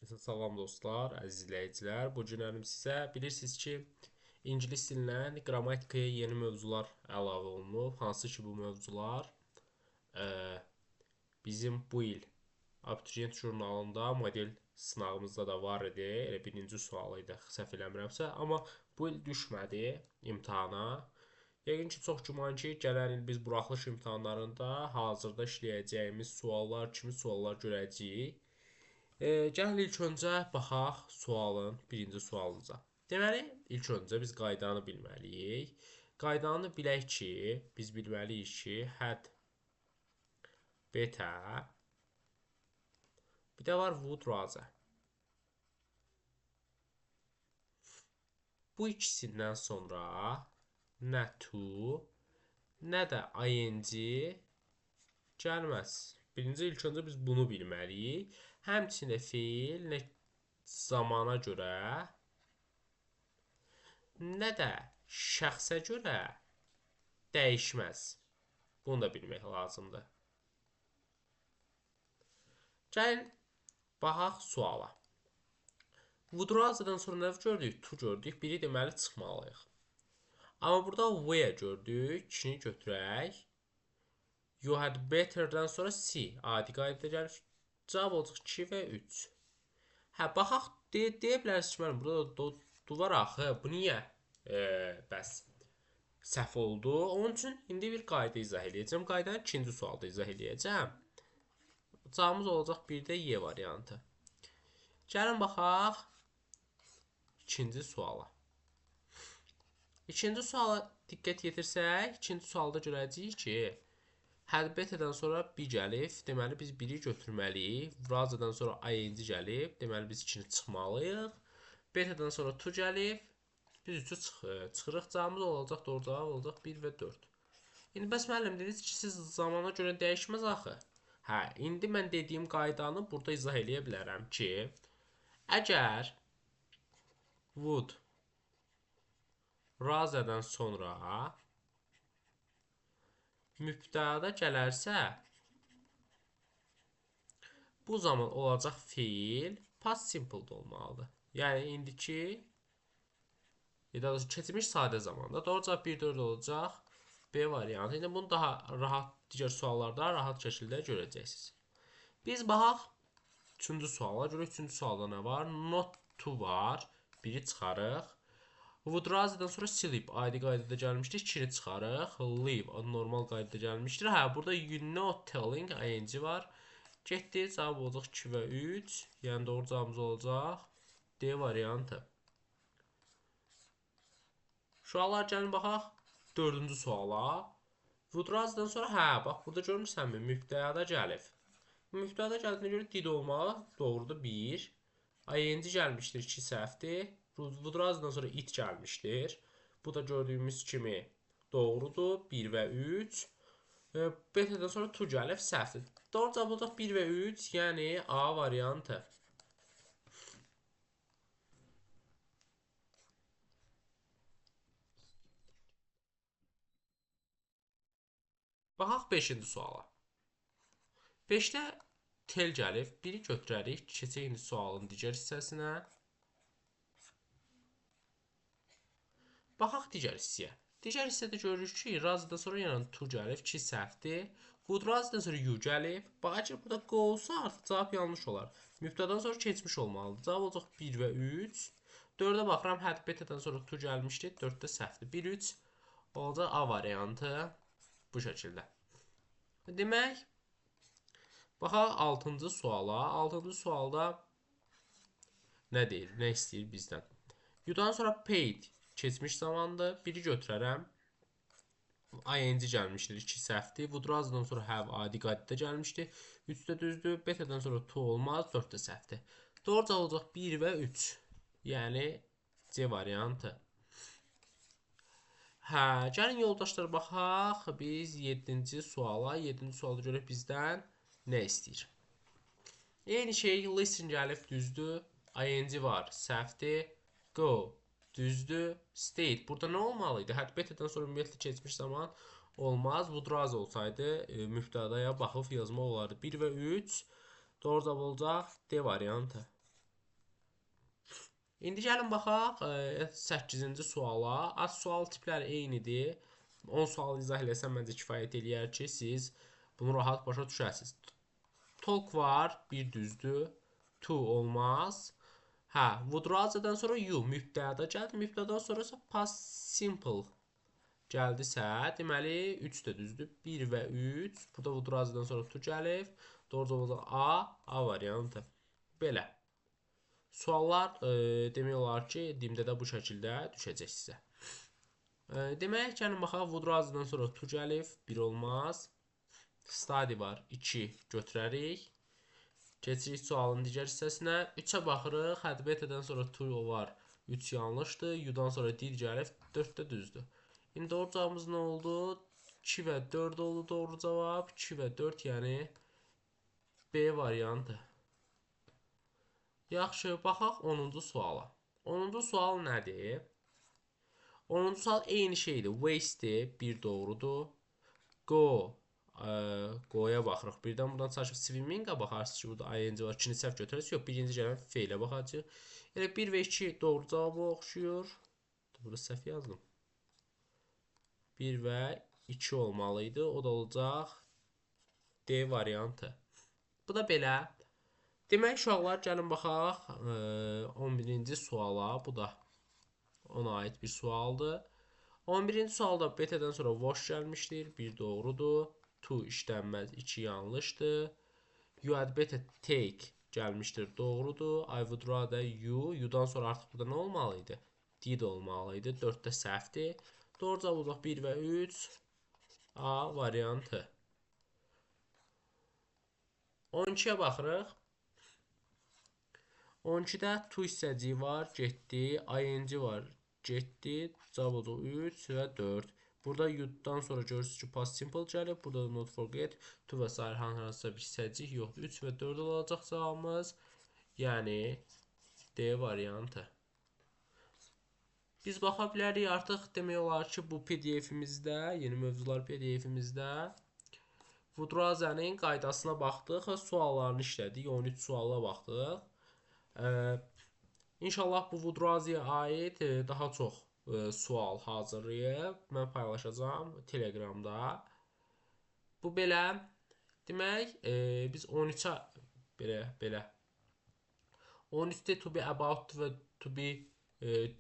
Salam dostlar, əziz izləyicilər. Bu gün sizə bilirsiniz ki, ingilis dilindən qrammatikaya yeni mövzular əlavə olunub. Hansı ki bu mövzular ə, bizim bu il abituriyent jurnalında model sınağımızda da var idi. Elə birinci sual idi, səhv eləmirəmsə, amma bu il düşmədi imtahana. Yəqin ki, çox güman ki, gələn il biz buraxılış imtahanlarında hazırda işləyəcəyimiz suallar kimi suallar görəcəyik. Gəlin ilk öncə baxaq sualın birinci sualımıza. Deməli, ilk öncə biz qaydanı bilməliyik. Qaydanı bilək ki, biz bilməliyik ki, had, beta, bir də var would rather. Bu ikisindən sonra nə to, nə də ing gəlməz. Birinci ilk öncə biz bunu bilməliyik. Həmçinin feil nə zamana görə, nə də şəxsə görə dəyişməz. Bunu da bilmək lazımdır. Gəlin, baxaq suala. Would rather'dan sonra nə gördük? To gördük. Biri deməli çıxmalıyıq. Amma burada where gördük. İkini götürək. You had better'dan sonra C. Adi qaydada gəlir. Cavab olacaq 2 və 3. Hə, baxaq, deyə bilərsiniz ki, mənim burada var axı. Bu niyə bəs səhv oldu? Onun üçün indi bir qayda izah edəcəm. Qaydanı ikinci sualda izah edəcəm. Cavabımız olacaq bir də Y variantı. Gəlin baxaq ikinci suala. İkinci suala diqqət yetirsək, ikinci sualda görəcəyik ki, had beta'dan sonra bir gəlib, deməli biz biri götürməliyik. Rather'dan sonra ing gəlib, deməli biz ikini çıxmalıyıq. Beta'dan sonra to gəlib, biz 3-ü çıxırıq. Cavabımız olacaq, doğru cavab olacaq 1 və 4. İndi bəs müəllim dediniz ki, siz zamana görə dəyişməz axı. Hə, indi mən dediyim qaydanı burada izah eləyə bilərəm ki, əgər would rather'dan sonra mübtəda gələrsə, bu zaman olacaq feil past simple-da olmalıdır. Yəni, indiki keçmiş sadə zamanda. Doğru cavab 1-4 olacaq. B variantı. İndi bunu daha rahat, digər suallarda rahat şəkildə görəcəksiniz. Biz baxaq 3-cü suala. Görək 3-cü sualda nə var? Not to var. Biri çıxarıq. Would rather'dan sonra sleep. Adi qaydada gəlmişdir. 2-ni çıxarıq. Leave. Normal qaydada gəlmişdir. Hə, burada you not telling ing var. Getdi. Cavab olacaq 2 və 3. Yəni doğru cavabımız olacaq D variantı. Suallar gəlin baxaq 4-cü suala. Would rather'dan sonra hə, bax burada görmürsənmi? Mübtəda gəlib. Mübtəda gəldiyinə görə did olmalı. Doğrudur 1. ing gəlmişdir 2 səhvdir. Would rather'dan sonra it gəlmişdir. Bu da gördüyümüz kimi doğrudur 1 və 3. Beta'dan sonra to gəlib səhvdir. Doğru cavab olacaq 1 və 3, yəni A variantı. Baxaq 5-ci suala. 5-də tel gəlib. Biri götürərik. Keçək indi sualın digər hissəsinə. Baxaq digər hissəyə. Digər hissədə görürük ki, rather'dan sonra yəni to gəlib, 2 səhvdir. Would rather'dan sonra you gəlib. Bax, əgər burada go olsa, artıq cavab yanlış olar. Mübtədən sonra keçmiş olmalıdır. Cavab olacaq 1 və 3. 4-ə baxıram, had beta'dan sonra to gəlmişdir. 4-də səhvdir. 1, 3 olacaq A variantı. Bu şəkildə. Demək, baxaq 6-cı suala. 6-cı sualda nə deyir, nə istəyir bizdən? You'dan sonra paid keçmiş zamandır. Biri götürərəm. ing gəlmişdir. 2 səhvdir. Would rather'dan sonra have adi qaydada gəlmişdir. 3-də düzdür. Beta'dan sonra to olmaz. 4-də səhvdir. Doğru cavab olacaq 1 və 3. Yəni C variantı. Hə, gəlin yoldaşlar baxaq. Biz 7-ci suala. 7-ci sualda görək bizdən nə istəyir. Eyni şey, listen gəlib düzdür. ing var. Səhvdir. Go. Düzdür. State. Burada nə olmalıydı? Had beta'dan sonra ümumiyyətlə keçmiş zaman olmaz. Would rather olsaydı mübtədaya baxıb yazmaq olardı. 1 və 3. Doğru cavab olacaq D variantı. İndi gəlin baxaq 8-ci suala. Az sual tipləri eynidir. 10 sual izah eləsəm məncə kifayət eləyər ki, siz bunu rahat başa düşəsiniz. Talk var, bir düzdür. To olmaz. Hə, would rather'dan sonra you mübtəda gəldi. Mübtədan sonrası past simple gəldisə, deməli 3 də düzdür. 1 və 3. Burada would rather'dan sonra to gəlib. Doğru cavab A variantı. Belə. Suallar demək olar ki, dimdə də bu şəkildə düşəcək sizə. Demək, gəlin baxaq, would rather'dan sonra to gəlib, 1 olmaz. Study var, 2 götürərik. Keçirik sualın digər hissəsinə. 3-ə baxırıq, had better-dən sonra to var, 3 yanlışdır. You-dan sonra did gəlib, 4 də düzdür. İndi doğru cavabımız nə oldu? 2 və 4 oldu doğru cavab. 2 və 4, yəni B variantı. Yaxşı, baxaq 10-cu suala. 10-cu sual nədir? 10-cu sual eyni şeydir. Waste-dir, bir doğrudur. Go-ya baxırıq. Birdən buradan çalışıb swimming-a baxarsınız ki, burada ing var, ikinci səhv götürərsiniz. Yox, birinci gələn feylə baxacaq. Yəni 1 və 2 doğru cavabı oxşuyur. Burada səhv yazdım. 1 və 2 olmalıydı. O da olacaq D variantı. Bu da belə. Demək, uşaqlar, gəlin baxaq 11-ci suala. Bu da ona aid bir sualdır. 11-ci sualda BT-dən sonra wash gəlmişdir. 1 doğrudur. To işlənməz, 2 yanlışdır. You had better take gəlmişdir. Doğrudur. I would rather you. You-dan sonra artıq burada nə olmalıydı? Did olmalıydı. 4-də səhvdir. Doğru cavab olacaq 1 və 3. A variantı. 12-yə baxırıq. 12-də to hissəciyi var, getdi. ING var, getdi. Cavab olacaq 3 və 4. Burada you-dan sonra görürsünüz ki, past simple gəlib. Burada da not forget. To və s. hansısa bir hissəcik yoxdur. 3 və 4 olacaq cavabımız. Yəni D variantı. Biz baxa bilərik artıq demək olar ki, bu PDF-imizdə, yeni mövzular PDF-imizdə would rather-nin qaydasına baxdıq və suallarını işlədik. 13 suala baxdıq. İnşallah bu would rather-yə aid daha çox sual hazırlayıb mən paylaşacağam Telegramda. Bu belə. Demək, biz 13-ə belə 13-də to be about və to be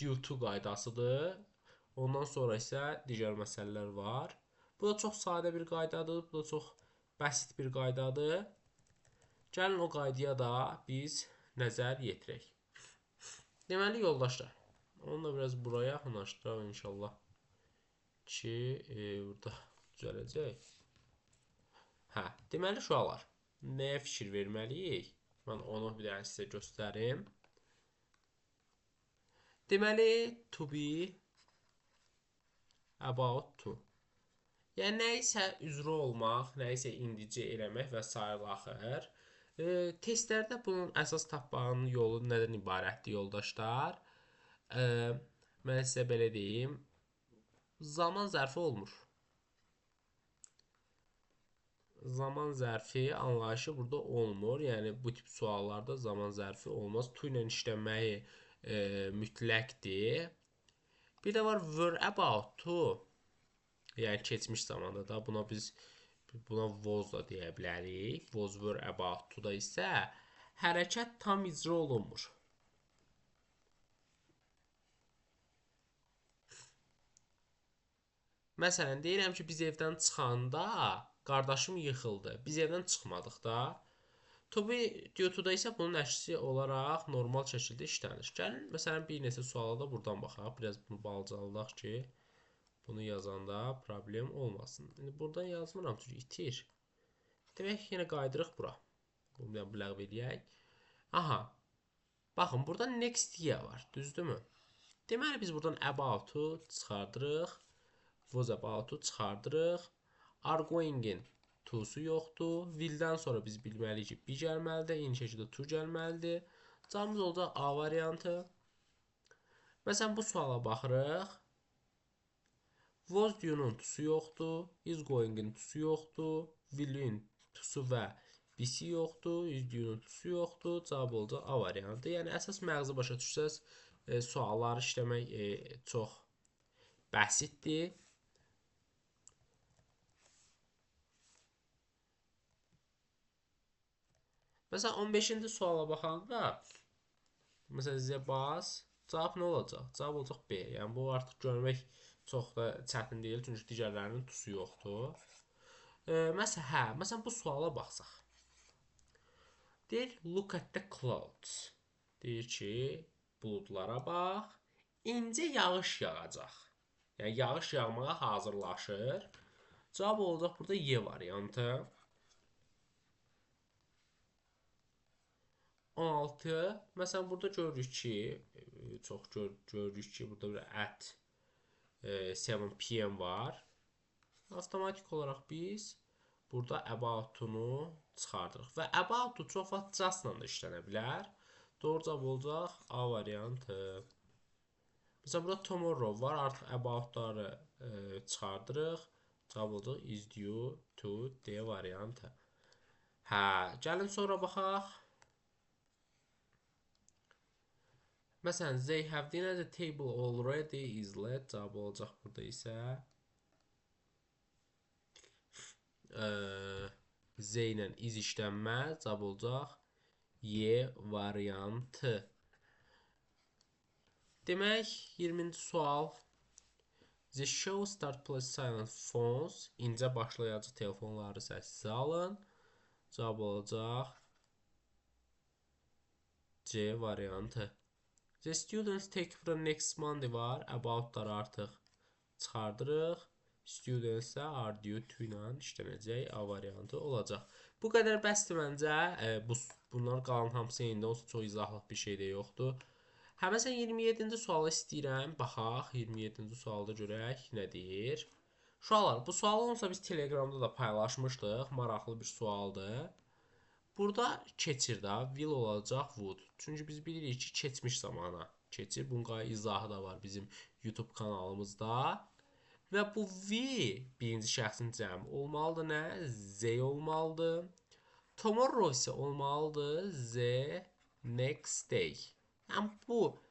due to qaydasıdır. Ondan sonra isə digər məsələlər var. Bu da çox sadə bir qaydadır. Bu da çox bəsit bir qaydadır. Gəlin o qaydaya da biz nəzər yetirək. Deməli, yoldaşlar, onu da biraz buraya yaxınlaşdıraq inşallah ki, burada düzələcək. Hə, deməli, uşaqlar, nəyə fikir verməliyik? Mən onu bir dənə sizə göstərim. Deməli, to be about to. Yəni, nə isə üzrə olmaq, nə isə indicə eləmək və s. axır. Testlərdə bunun əsas tapmağının yolu nədən ibarətdir, yoldaşlar? Mən sizə belə deyim. Zaman zərfi olmur. Zaman zərfi anlayışı burada olmur. Yəni, bu tip suallarda zaman zərfi olmaz. To ilə işlənməyi mütləqdir. Bir də var were about to. Yəni, keçmiş zamanda da buna was da deyə bilərik. Was were about to-da isə hərəkət tam icra olunmur. Məsələn, deyirəm ki, biz evdən çıxanda qardaşım yıxıldı. Biz evdən çıxmadıq da. To be due to-da isə bunun əksi olaraq normal şəkildə işlənir. Gəlin, məsələn, bir neçə suala da buradan baxaq. Biraz bunu balcaladaq ki, bunu yazanda problem olmasın. İndi buradan yazmıram çünki itir. Demək ki, yenə qaydırıq bura. Bunu ləğv edək. Aha. Baxın, burada next year var. Düzdürmü? Deməli, biz buradan about-u çıxardırıq. Was about-u çıxardırıq. Are going-in to-su yoxdur. Will-dən sonra biz bilməliyik ki, be gəlməlidir. Eyni şəkildə to gəlməlidir. Cavabımız olacaq A variantı. Məsələn, bu suala baxırıq. Was due-nun to-su yoxdur. Is going-in to-su yoxdur. Will-in to-su və B-si yoxdur, is due-nun to-su yoxdur. Cavab olacaq A variantı. Yəni əsas məğzi başa düşsəz, sualları işləmək çox bəsitdir. Məsələn 15-ci suala baxanda, məsələn sizə bas, cavab nə olacaq? Cavab olacaq B. Yəni bu artıq görmək çox da çətin deyil, çünki digərlərinin tusu yoxdur. Məsələn bu suala baxsaq. Deyir, look at the clouds. Deyir ki, buludlara bax, incə yağış yağacaq. Yəni yağış yağmağa hazırlaşır. Cavab olacaq burada Y variantı. 16. Məsələn burada görürük ki, görürük ki, burada bir at 7 PM var. Avtomatik olaraq biz burada about-unu çıxardırıq. Və about-u çox vaxt just-la da işlənə bilər. Doğru cavab olacaq A variantı. Məsələn, burada tomorrow var. Artıq about-ları çıxardırıq. Cavab olacaq is due to D variantı. Gəlin sonra baxaq. Məsələn, they have dinner at the table already is led. Cavab olacaq burada isə Z ilə is işlənməz. Cavab olacaq Y variantı. Demək, 20-ci sual. The show start plus silent phones. İncə başlayıcı telefonları səssiz alın. Cavab olacaq C variantı. The students take from next Monday var. About-ları artıq çıxardırıq. Students-ə are due to ilə işlənəcək A variantı olacaq. Bu qədər bəsdir məncə. Bundan qalan hamısı eyni olsa çox izahlıq bir şey də yoxdur. Məsələn 27-ci sualı istəyirəm. Baxaq 27-ci sualda görək nə deyir. Uşaqlar, bu sualı olsa biz Telegramda da paylaşmışdıq. Maraqlı bir sualdır. Burada keçir də, will olacaq would. Çünki biz bilirik ki, keçmiş zamana keçir. Bunun izahı da var bizim YouTube kanalımızda. Və bu V birinci şəxsin cəmi olmalıdır nə? Z olmalıdır. Tomorrow isə olmalıdır Z next day. Yəni bu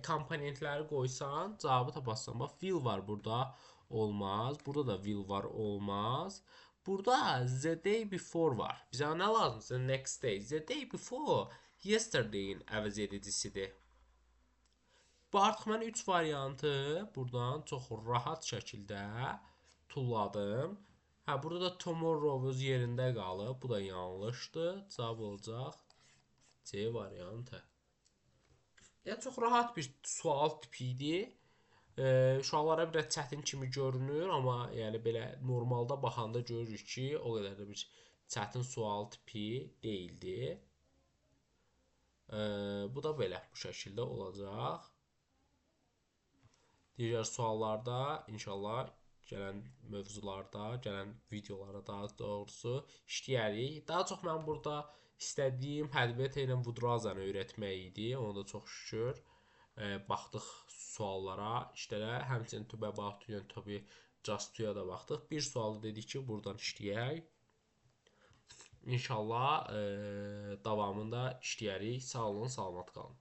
komponentləri qoysan, cavabı tapasan. Bax, will var burada, olmaz. Burada da will var, olmaz. Burada the day before var. Bizə nə lazımdır? Next day. The day before yesterday'in əvəz edicisidir. Bu artıq mən 3 variantı buradan çox rahat şəkildə tulladım. Burada da tomorrow öz yerində qalıb. Bu da yanlışdır. Cavab olacaq C variantı. Yəni çox rahat bir sual tipi idi. Uşaqlara bir çətin kimi görünür, amma yəni belə normalda baxanda görürük ki, o qədər də bir çətin sual tipi deyildi. Bu da belə bu şəkildə olacaq. Digər suallarda inşallah gələn mövzularda, gələn videolara daha doğrusu işləyərik. Daha çox mən burada istədiyim Helvetia ilə Woodrazanı öyrətmək idi. Ona da çox şükür baxdıq suallara, işlərə. Həmçinin to be about to, to be just to-ya da baxdıq. Bir sualı dedik ki, buradan işləyək. İnşallah davamında işləyərik. Sağ olun, salamat qalın.